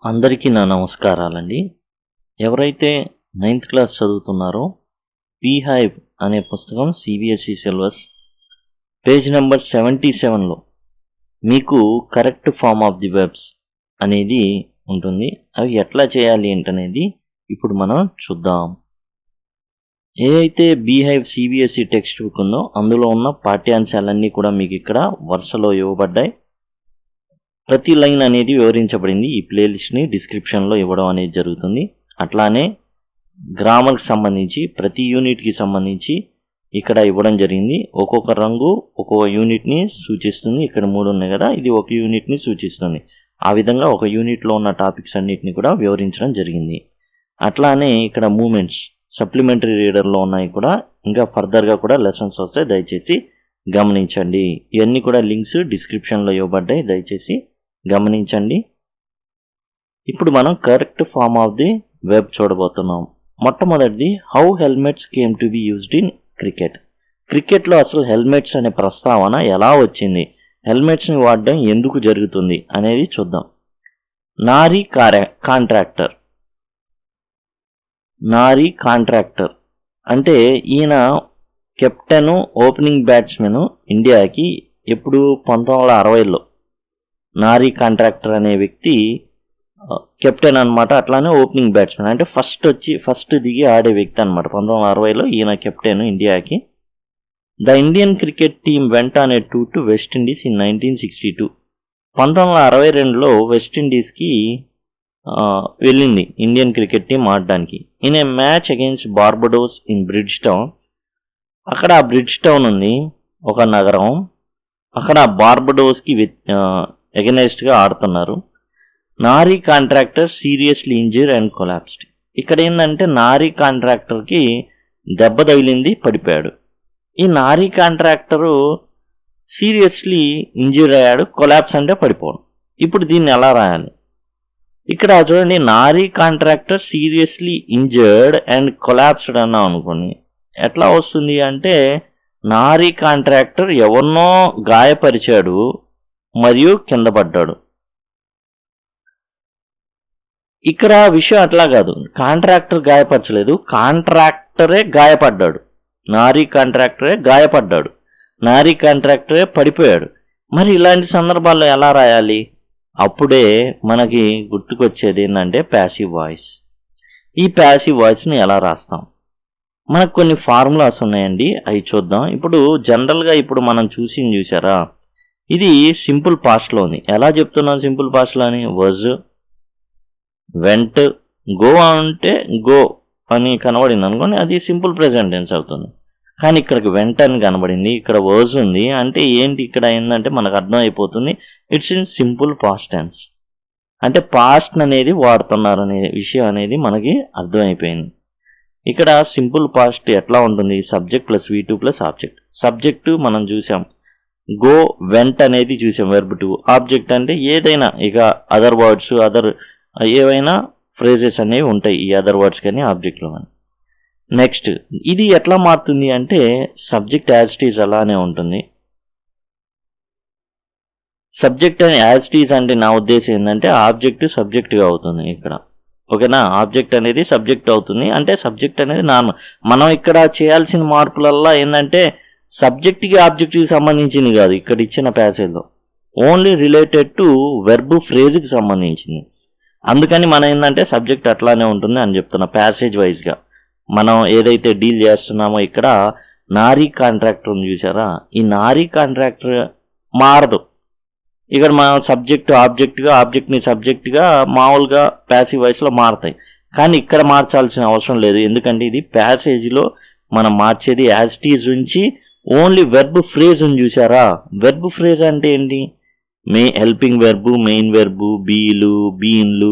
అందరికీ నా నమస్కారాలండి. ఎవరైతే 9th క్లాస్ చదువుతున్నారో బీహైవ్ అనే పుస్తకం CBSE సిలబస్ పేజ్ నెంబర్ 77లో మీకు correct form of the verbs అనేది ఉంటుంది. అవి ఎట్లా చేయాలి ఏంటనేది ఇప్పుడు మనం చూద్దాం. ఏదైతే బీహైవ్ CBSE టెక్స్ట్ బుక్ ఉందో అందులో ఉన్న పాఠ్యాంశాలన్నీ కూడా మీకు ఇక్కడ వరుసలో ఇవ్వబడ్డాయి. ప్రతి లైన్ అనేది వివరించబడింది. ఈ ప్లేలిస్ట్ని డిస్క్రిప్షన్లో ఇవ్వడం అనేది జరుగుతుంది. అట్లానే గ్రామర్కి సంబంధించి ప్రతి యూనిట్కి సంబంధించి ఇక్కడ ఇవ్వడం జరిగింది. ఒక్కొక్క రంగు ఒక్కొక్క యూనిట్ని సూచిస్తుంది. ఇక్కడ 3 ఉన్నాయి కదా, ఇది ఒక యూనిట్ని సూచిస్తుంది. ఆ విధంగా ఒక యూనిట్లో ఉన్న టాపిక్స్ అన్నిటిని కూడా వివరించడం జరిగింది. అట్లానే ఇక్కడ మూమెంట్స్ సప్లిమెంటరీ రీడర్లో ఉన్నాయి కూడా, ఇంకా ఫర్దర్గా కూడా లెసన్స్ వస్తాయి, దయచేసి గమనించండి. ఇవన్నీ కూడా లింక్స్ డిస్క్రిప్షన్లో ఇవ్వబడ్డాయి, దయచేసి గమనించండి. ఇప్పుడు మనం correct form of the verb చూడబోతున్నాం. మొట్టమొదటిది how helmets came to be used in cricket. క్రికెట్లో అసలు హెల్మెట్స్ అనే ప్రస్తావన ఎలా వచ్చింది, హెల్మెట్స్ని వాడడం ఎందుకు జరుగుతుంది అనేది చూద్దాం. నారీ కాంట్రాక్టర్. నారీ కాంట్రాక్టర్ అంటే ఈయన కెప్టెను, ఓపెనింగ్ బ్యాట్స్మెన్ ఇండియాకి ఎప్పుడు 1960లో. నారీ కాంట్రాక్టర్ అనే వ్యక్తి కెప్టెన్ అనమాట. అట్లానే ఓపెనింగ్ బ్యాట్స్మెన్ అంటే ఫస్ట్ దిగి ఆడే వ్యక్తి అనమాట. 1960లో ఈయన కెప్టెన్ ఇండియాకి. ద ఇండియన్ క్రికెట్ టీమ్ వెంట on a tour to West Indies in 1962. 1962లో వెస్టిండీస్కి వెళ్ళింది ఇండియన్ క్రికెట్ టీం ఆడడానికి. In a match against Barbados in bridge town. అక్కడ బ్రిడ్జ్ టౌన్ ఉంది, ఒక నగరం. అక్కడ బార్బడోస్కి ఎగనెస్ట్గా ఆడుతున్నారు. నారీ contractor seriously injure and collapsed. ఇక్కడ ఏంటంటే నారీ కాంట్రాక్టర్కి దెబ్బ తగిలింది, పడిపోయాడు. ఈ నారీ కాంట్రాక్టరు సీరియస్లీ ఇంజూర్ అయ్యాడు, కొలాప్స్ అంటే పడిపోవడం. ఇప్పుడు దీన్ని ఎలా రాయాలి? ఇక్కడ చూడండి, నారీ contractor seriously injured and collapsed అన్నాం అనుకోండి, ఎట్లా వస్తుంది అంటే నారీ కాంట్రాక్టర్ ఎవరినో గాయపరిచాడు మరియు కింద పడ్డాడు. ఇక్కడ విషయం అట్లా కాదు, కాంట్రాక్టర్ గాయపరచలేదు, కాంట్రాక్టరే గాయపడ్డాడు. నారీ కాంట్రాక్టరే గాయపడ్డాడు, నారీ కాంట్రాక్టరే పడిపోయాడు. మరి ఇలాంటి సందర్భాల్లో ఎలా రాయాలి? అప్పుడే మనకి గుర్తుకొచ్చేది ఏంటంటే ప్యాసివ్ వాయిస్. ఈ ప్యాసివ్ వాయిస్ని ఎలా రాస్తాం? మనకు కొన్ని ఫార్ములాస్ ఉన్నాయండి, అవి చూద్దాం. ఇప్పుడు జనరల్గా ఇప్పుడు మనం చూసారా, ఇది సింపుల్ పాస్ట్లో ఉంది. ఎలా చెప్తున్నాం సింపుల్ పాస్ట్లో అని? వజ్, వెంట్, గో అంటే గో అని కనబడింది అనుకోండి, అది సింపుల్ ప్రెజెంట్ టెన్స్ అవుతుంది. కానీ ఇక్కడికి వెంట అని కనబడింది, ఇక్కడ వర్జ్ ఉంది అంటే ఏంటి, ఇక్కడ ఏంటంటే మనకు అర్థం అయిపోతుంది, it's in simple past tense. అంటే పాస్ట్ అనేది వాడుతున్నారు అనే విషయం అనేది మనకి అర్థమైపోయింది. ఇక్కడ సింపుల్ పాస్ట్ ఎట్లా ఉంటుంది? Subject plus V2 plus object. Subject మనం చూసాం, గో, వెంట్ అనేది చూసాం, వెర్బ్ 2. ఆబ్జెక్ట్ అంటే ఏదైనా, ఇక అదర్ వర్డ్స్, ఏవైనా ఫ్రేజెస్ అనేవి ఉంటాయి ఈ అదర్ వర్డ్స్ కానీ ఆబ్జెక్ట్లో కానీ. నెక్స్ట్ ఇది ఎట్లా మారుతుంది అంటే సబ్జెక్ట్ యాజ్ ఇట్ ఈజ్ అలానే ఉంటుంది. సబ్జెక్ట్ యాజ్ ఇట్ ఈజ్ అంటే నా ఉద్దేశం ఏంటంటే ఆబ్జెక్ట్ సబ్జెక్ట్గా అవుతుంది ఇక్కడ, ఓకేనా? ఆబ్జెక్ట్ అనేది సబ్జెక్ట్ అవుతుంది, అంటే సబ్జెక్ట్ అనేది నార్మల్. మనం ఇక్కడ చేయాల్సిన మార్పులల్లా ఏంటంటే సబ్జెక్ట్కి ఆబ్జెక్ట్కి సంబంధించింది కాదు ఇక్కడ ఇచ్చిన ప్యాసేజ్లో, ఓన్లీ రిలేటెడ్ టు వెర్బ్ ఫ్రేజ్కి సంబంధించింది. అందుకని మనం ఏంటంటే సబ్జెక్ట్ అట్లానే ఉంటుంది అని చెప్తున్నా. ప్యాసేజ్ వైజ్గా మనం ఏదైతే డీల్ చేస్తున్నామో, ఇక్కడ నారీ కాంట్రాక్టర్ చూసారా, ఈ నారీ కాంట్రాక్టర్ మారదు. ఇక్కడ మనం సబ్జెక్ట్ ఆబ్జెక్ట్గా, ఆబ్జెక్ట్ని సబ్జెక్ట్గా మామూలుగా ప్యాసివ్ వాయిస్లో మారుతాయి. కానీ ఇక్కడ మార్చాల్సిన అవసరం లేదు, ఎందుకంటే ఇది ప్యాసేజ్లో మనం మార్చేది యాజ్ ఇట్ ఈజ్ ఉంచి ఓన్లీ వెర్బ్ ఫ్రేజ్ ఉంది చూసారా. వెర్బ్ ఫ్రేజ్ అంటే ఏంటి? హెల్పింగ్ వెర్బు, మెయిన్ వెర్బు, బీలు, బీన్లు,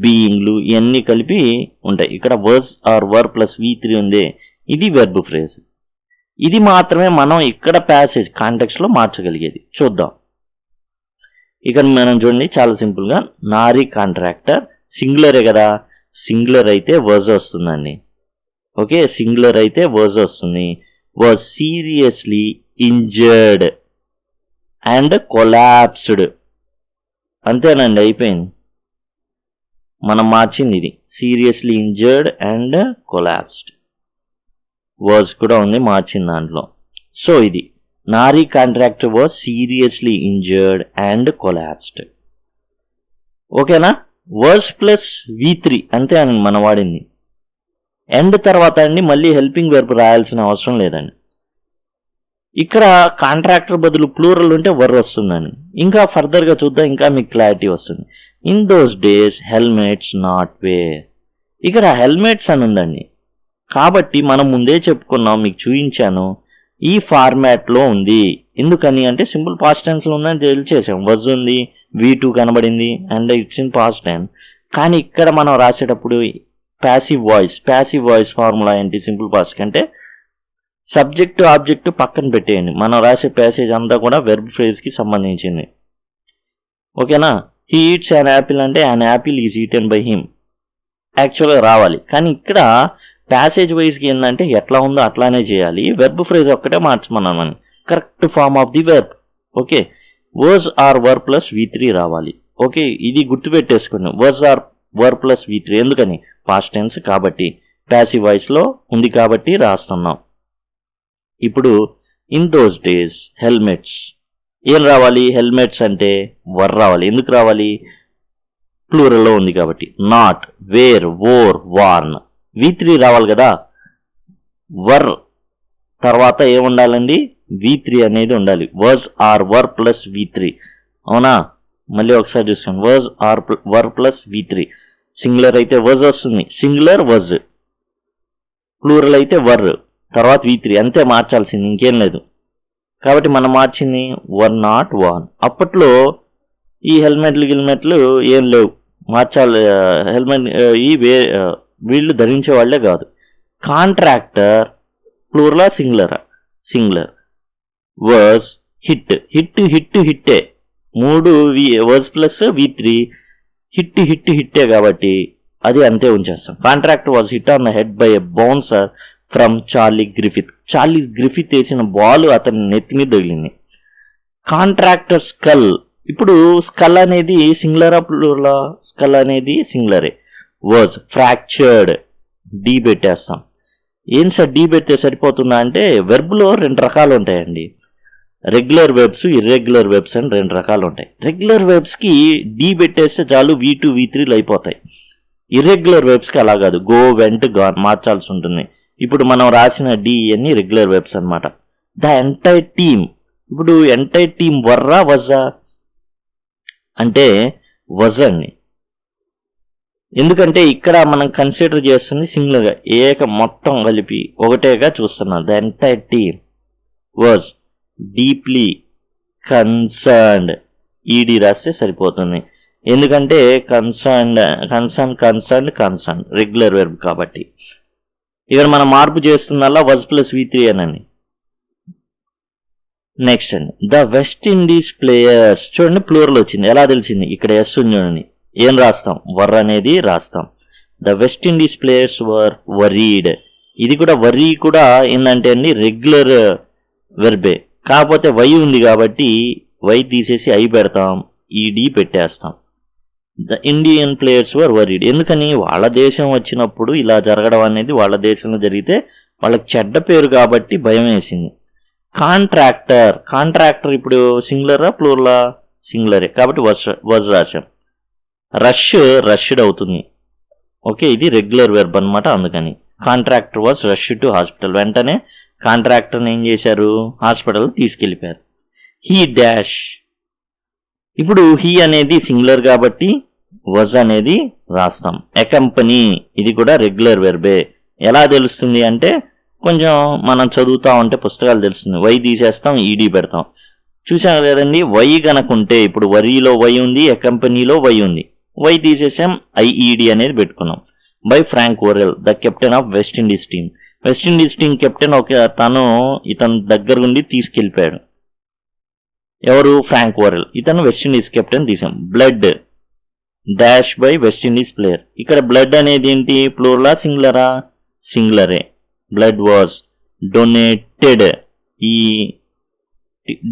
బీయింగ్లు ఇవన్నీ కలిపి ఉంటాయి. ఇక్కడ verse or were plus V3 ఉందే, ఇది వెర్బ్ ఫ్రేజ్. ఇది మాత్రమే మనం ఇక్కడ ప్యాసేజ్ కాంటెక్స్ట్లో మార్చగలిగేది. చూద్దాం. ఇక్కడ మనం చూడండి, చాలా సింపుల్గా నారీ కాంట్రాక్టర్ సింగులరే కదా, సింగులర్ అయితే వర్జ్ వస్తుందండి. ఓకే, సింగులర్ అయితే వర్జ్ వస్తుంది. Was seriously injured and collapsed. అంతేనండి, అయిపోయింది. మనం మార్చింది ఇది seriously injured and collapsed. Was కూడా ఉంది మార్చిన దాంట్లో. సో ఇది Nari Contractor was seriously injured and collapsed. ఓకేనా? వర్స్ ప్లస్ V3 అంతే అని మనం వాడింది. ఎండ్ తర్వాత అండి మళ్ళీ హెల్పింగ్ వెర్బ్ రాయాల్సిన అవసరం లేదండి. ఇక్కడ కాంట్రాక్టర్ బదులు ప్లూరల్ ఉంటే వర్ వస్తుందని. ఇంకా ఫర్దర్గా చూద్దాం, ఇంకా మీకు క్లారిటీ వస్తుంది. In those days helmets not wear. ఇక్కడ హెల్మెట్స్ అని ఉందండి, కాబట్టి మనం ముందే చెప్పుకున్నాం, మీకు చూపించాను, ఈ ఫార్మాట్లో ఉంది. ఎందుకని అంటే సింపుల్ పాస్ట్ టెన్స్లో ఉందని తెలిసేసాం. వజ్ ఉంది, V2 కనబడింది and it's in past tense. కానీ ఇక్కడ మనం రాసేటప్పుడు ప్యాసివ్ వాయిస్ ఫార్ములా ఏంటి? సింపుల్ పాస్ట్ అంటే సబ్జెక్టు ఆబ్జెక్టు పక్కన పెట్టేయండి. మనం రాసే ప్యాసేజ్ అంతా కూడా వెర్బ్ ఫ్రేజ్కి సంబంధించింది. ఓకేనా? హీ ఈట్స్ యాన్ యాపిల్ అంటే an Apple is eaten by him యాక్చువల్గా రావాలి. కానీ ఇక్కడ ప్యాసేజ్ వైజ్కి ఏంటంటే ఎట్లా ఉందో అట్లానే చేయాలి. వెర్బ్ ఫ్రేజ్ ఒక్కటే మార్చమన్నాను, correct form of the verb. Okay, was or were plus V3 రావాలి. ఓకే, ఇది గుర్తుపెట్టేసుకోండి. Was or were plus V3 ఎందుకని? పాస్ట్ టెన్స్ కాబట్టి, ప్యాసివ్ వాయిస్లో ఉంది కాబట్టి రాస్తున్నాం. ఇప్పుడు ఇన్ దోస్ డేస్ హెల్మెట్స్ ఏం రావాలి? హెల్మెట్స్ అంటే వర్ రావాలి. ఎందుకు రావాలి? ప్లూరల్లో ఉంది కాబట్టి. Not, wear, wore, warn, V3 రావాలి కదా. వర్ తర్వాత ఏముండాలండి? V3 అనేది ఉండాలి. Was or were plus V3. అవునా? మళ్ళీ ఒకసారి చూస్తాను. Was or were plus V3. Singular అయితే వజ్ వస్తుంది, సింగులర్ వజ్. ప్లూరల్ అయితే వర్ తర్వాత V3 అంతే మార్చాల్సింది, ఇంకేం లేదు. కాబట్టి మనం మార్చింది వర్ నాట్ వార్న్. అప్పట్లో ఈ హెల్మెట్లు ఏం లేవు, మార్చాలి. హెల్మెట్ ఈ వీళ్ళు ధరించే వాళ్లే కాదు. కాంట్రాక్టర్ ప్లూరలా సింగులరా? సింగులర్. వర్స్ హిట్టే 3 వర్స్ ప్లస్ V3 హిట్టే కాబట్టి అది అంతే ఉంచేస్తాం. Contractor was hit on the head by a bouncer from Charlie Griffith వేసిన బాల్ అతని నెత్తి మీద తగిలింది. Contractor skull. ఇప్పుడు స్కల్ అనేది సింగులరా ప్లూరలా? స్కల్ అనేది సింగులరే. వాజ్ ఫ్రాక్చర్డ్, డీ పెట్టేస్తాం. ఏం సార్ డీ పెడితే సరిపోతుందా అంటే, వెర్బ్లో 2 రకాలు ఉంటాయండి. రెగ్యులర్ వెబ్స్, ఇర్రెగ్యులర్ వెబ్స్ అని 2 రకాలు ఉంటాయి. రెగ్యులర్ వెబ్స్కి డీ పెట్టేస్తే చాలు V2 V3 అయిపోతాయి. ఇర్రెగ్యులర్ వెబ్స్కి అలా కాదు, గో, వెంట్, గాన్ మార్చాల్సి ఉంటుంది. ఇప్పుడు మనం రాసిన డి అన్ని రెగ్యులర్ వెబ్స్ అనమాట. The entire team. ఇప్పుడు ఎంటైర్ టీమ్ వర్రా వజా అంటే వజ్ అండి. ఎందుకంటే ఇక్కడ మనం కన్సిడర్ చేస్తుంది సింగిల్గా, మొత్తం కలిపి ఒకటేగా చూస్తున్నాం. The entire team was deeply concerned. ED రాస్తే సరిపోతుంది. ఎందుకంటే కన్సర్న్ రెగ్యులర్ వెర్బ్ కాబట్టి. ఇక్కడ మనం మార్పు చేస్తుందల్లా వజ్ ప్లస్ V3 అనండి. నెక్స్ట్ అండి, ద వెస్ట్ ఇండీస్ ప్లేయర్స్. చూడండి ప్లూరల్ వచ్చింది, ఎలా తెలిసింది? ఇక్కడ ఎస్ ఉంది చూడండి. ఏం రాస్తాం? వర్ అనేది రాస్తాం. The west Indies players were worried. ఇది కూడా వరీ కూడా ఏంటంటే అండి రెగ్యులర్ వెర్బే, కాకపోతే వై ఉంది కాబట్టి వై తీసేసి ఐ పెడతాం, ఈడీ పెట్టేస్తాం. The Indian players were worried. ఎందుకని? వాళ్ళ దేశం వచ్చినప్పుడు ఇలా జరగడం అనేది వాళ్ళ దేశంలో జరిగితే వాళ్ళకి చెడ్డ పేరు కాబట్టి భయం వేసింది. కాంట్రాక్టర్ ఇప్పుడు సింగులరా ప్లూరలా? సింగులరే కాబట్టి వజ్ రాశాం. రష్డ్ అవుతుంది. ఓకే, ఇది రెగ్యులర్ వెర్బ్ అనమాట. అందుకని contractor was rush to hospital. వెంటనే కాంట్రాక్టర్ని ఏం చేశారు? హాస్పిటల్ తీసుకెళ్ళిపోయారు. He dash. ఇప్పుడు హీ అనేది సింగులర్ కాబట్టి వజ్ అనేది రాస్తాం. అకంపెనీ ఇది కూడా రెగ్యులర్ వెర్బే. ఎలా తెలుస్తుంది అంటే కొంచెం మనం చదువుతా ఉంటే పుస్తకాలు తెలుస్తుంది. వై తీసేస్తాం, ఈడీ పెడతాం. చూసాం కదండి, వై కనుకుంటే ఇప్పుడు వరీలో వై ఉంది, అకంపెనీలో వై ఉంది. వై తీసేసాం, ఐఈడి అనేది పెట్టుకున్నాం. By Frank Worrell, the captain of West Indies team. West Indies team captain ఇతను దగ్గర ఉండి తీసుకెళ్ళిపోయాడు. ఎవరు? Frank Worrell. ఇతను వెస్ట్ ఇండీస్ కెప్టెన్ తీసాం. Blood dash by West Indies player. ఇక్కడ బ్లడ్ అనేది ఏంటి? ప్లూరలా సింగులరా? సింగులరే. Blood was donated. ఈ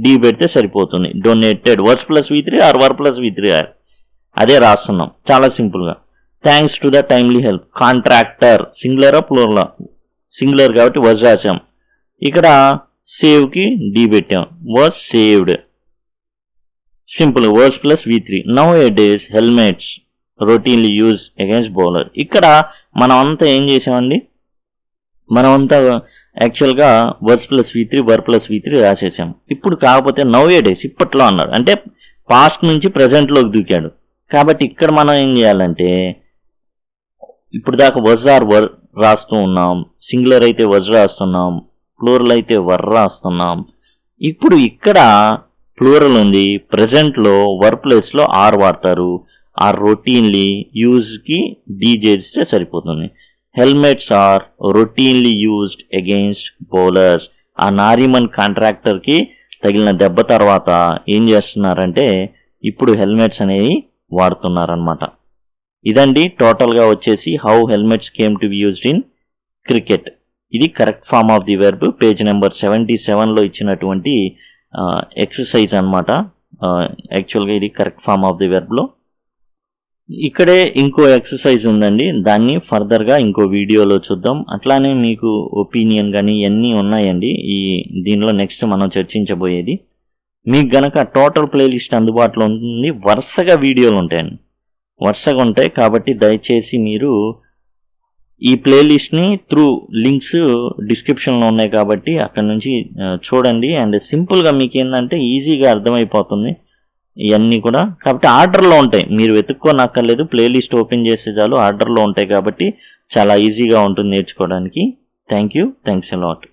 డి పెడితే సరిపోతుంది. Donated was plus V3 or were plus V3 or అదే రాస్తున్నాం చాలా సింపుల్గా. Thanks to the timely help. Contractor సింగులరా ప్లూరలా? సింగులర్ కాబట్టి వాజ్ రాసాం. ఇక్కడ సేవ్కి డి పెట్టాం. Was saved. Simple words plus V3. Nowadays helmets routinely use against bowler. ఇక్కడ మనం అంతా ఏం చేసామండి, మనం అంతా యాక్చువల్గా words plus V3 verb plus V3 రాసేసాం. ఇప్పుడు కాకపోతే నౌ ఏ డేస్ ఇప్పట్లో అన్నాడు, అంటే పాస్ట్ నుంచి ప్రజెంట్లోకి దూకాడు. కాబట్టి ఇక్కడ మనం ఏం చేయాలంటే, ఇప్పుడు దాకా వజ్ ఆర్ వర్ రాస్తూ ఉన్నాం, సింగులర్ అయితే వజ్ రాస్తున్నాం, ప్లూరల్ అయితే వర్ రాస్తున్నాం. ఇప్పుడు ఇక్కడ ప్లూరల్ ఉంది, ప్రజెంట్లో వర్ ప్లేస్లో ఆర్ వాడతారు. ఆర్ రొటీన్లీ యూజ్కి డీ చేస్తే సరిపోతుంది. Helmets are routinely used against bowlers. ఆ నారిమన్ కాంట్రాక్టర్కి తగిలిన దెబ్బ తర్వాత ఏం చేస్తున్నారంటే ఇప్పుడు హెల్మెట్స్ అనేవి వాడుతున్నారనమాట. ఇదండి టోటల్గా వచ్చేసి how helmets came to be used in cricket. ఇది correct form of the verb. Page number 77లో ఇచ్చినటువంటి ఎక్సర్సైజ్ అనమాట. యాక్చువల్గా ఇది కరెక్ట్ ఫామ్ ఆఫ్ ది వెర్బ్లో. ఇక్కడే ఇంకో ఎక్సర్సైజ్ ఉందండి, దాన్ని ఫర్దర్గా ఇంకో వీడియోలో చూద్దాం. అట్లానే మీకు ఒపీనియన్ కానీ ఇవన్నీ ఉన్నాయండి దీనిలో నెక్స్ట్ మనం చర్చించబోయేది. మీకు గనక టోటల్ ప్లేలిస్ట్ అందుబాటులో ఉంటుంది, వరుసగా వీడియోలు ఉంటాయండి, వరుసగా ఉంటాయి. కాబట్టి దయచేసి మీరు ఈ ప్లేలిస్ట్ని త్రూ లింక్స్ డిస్క్రిప్షన్లో ఉన్నాయి కాబట్టి అక్కడ నుంచి చూడండి. అండ్ సింపుల్గా మీకు ఏంటంటే ఈజీగా అర్థమైపోతుంది ఇవన్నీ కూడా. కాబట్టి ఆర్డర్లో ఉంటాయి, మీరు వెతుక్కోనక్కర్లేదు, ప్లేలిస్ట్ ఓపెన్ చేసే చాలు, ఆర్డర్లో ఉంటాయి కాబట్టి చాలా ఈజీగా ఉంటుంది నేర్చుకోవడానికి. Thanks a lot.